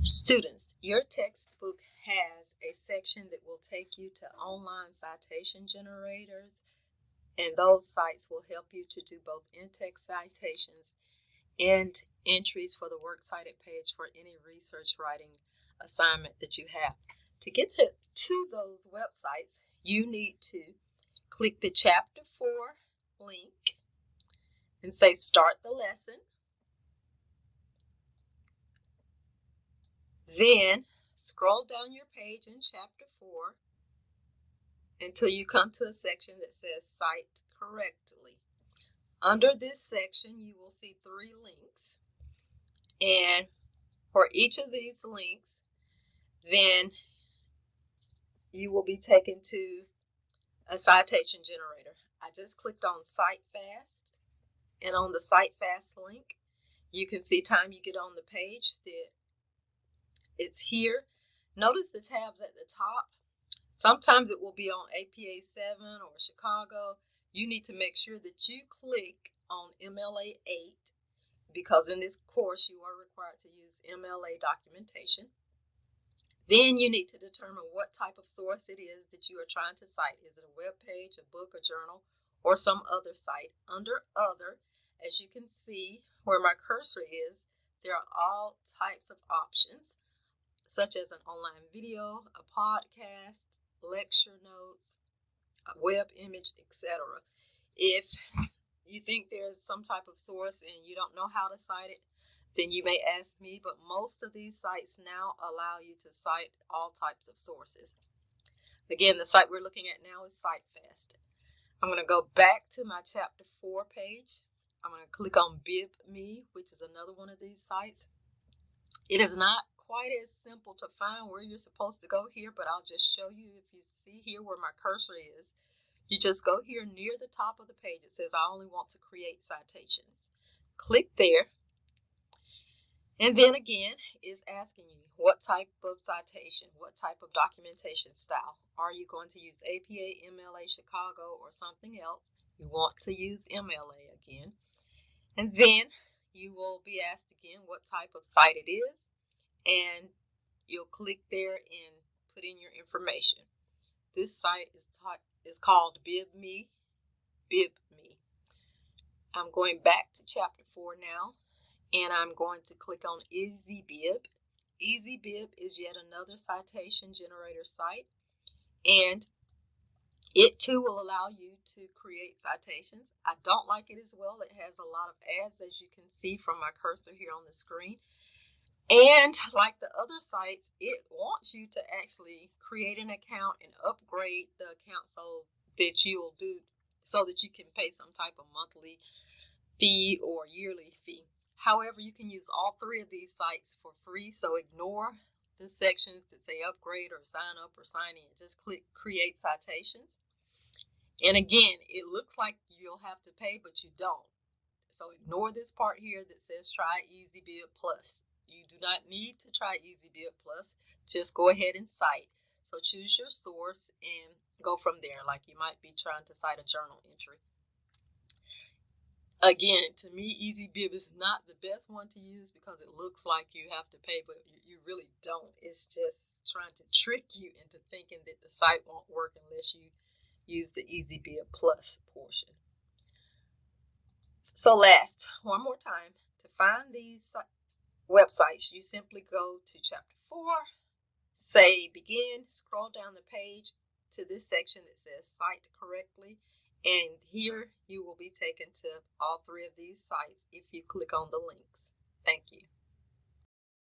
Students, your textbook has a section that will take you to online citation generators, and those sites will help you to do both in-text citations and entries for the works cited page for any research writing assignment that you have. To get to those websites, you need to click the Chapter 4 link and say Start the Lesson. Then scroll down your page in Chapter 4 until you come to a section that says Cite Correctly. Under this section, you will see 3 links. And for each of these links, then you will be taken to a citation generator. I just clicked on SiteFast, and on the SiteFast link, you can see time you get on the page that it's here. Notice the tabs at the top. Sometimes it will be on APA 7 or Chicago. You need to make sure that you click on MLA 8 because in this course you are required to use MLA documentation. Then you need to determine what type of source it is that you are trying to cite. Is it a web page, a book, a journal, or some other site? Under Other, as you can see where my cursor is, there are all types of options, such as an online video, a podcast, lecture notes, a web image, etc. If you think there's some type of source and you don't know how to cite it, then you may ask me, but most of these sites now allow you to cite all types of sources. Again, the site we're looking at now is SiteFast. I'm going to go back to my Chapter 4 page. I'm going to click on BibMe, which is another one of these sites. It is not quite as simple to find where you're supposed to go here, but I'll just show you. If you see here where my cursor is, you just go here near the top of the page. It says, I only want to create citations. Click there. And then again, it's asking you what type of citation, what type of documentation style. Are you going to use APA, MLA, Chicago, or something else? You want to use MLA again. And then you will be asked again what type of site it is. And you'll click there and put in your information. This site is called BibMe. BibMe. I'm going back to Chapter 4 now. And I'm going to click on EasyBib. EasyBib is yet another citation generator site, and it too will allow you to create citations. I don't like it as well. It has a lot of ads, as you can see from my cursor here on the screen. And like the other sites, it wants you to actually create an account and upgrade the account so that you can pay some type of monthly fee or yearly fee. However, you can use all 3 of these sites for free, so ignore the sections that say upgrade or sign up or sign in. Just click create citations. And again, it looks like you'll have to pay, but you don't. So ignore this part here that says try EasyBib Plus. You do not need to try EasyBib Plus. Just go ahead and cite. So choose your source and go from there, like you might be trying to cite a journal entry. Again, to me, EasyBib is not the best one to use because it looks like you have to pay, but you really don't. It's just trying to trick you into thinking that the site won't work unless you use the EasyBib Plus portion. So one more time, to find these websites, you simply go to Chapter 4, say Begin, scroll down the page to this section that says Cite Correctly. And here you will be taken to all 3 of these sites if you click on the links. Thank you.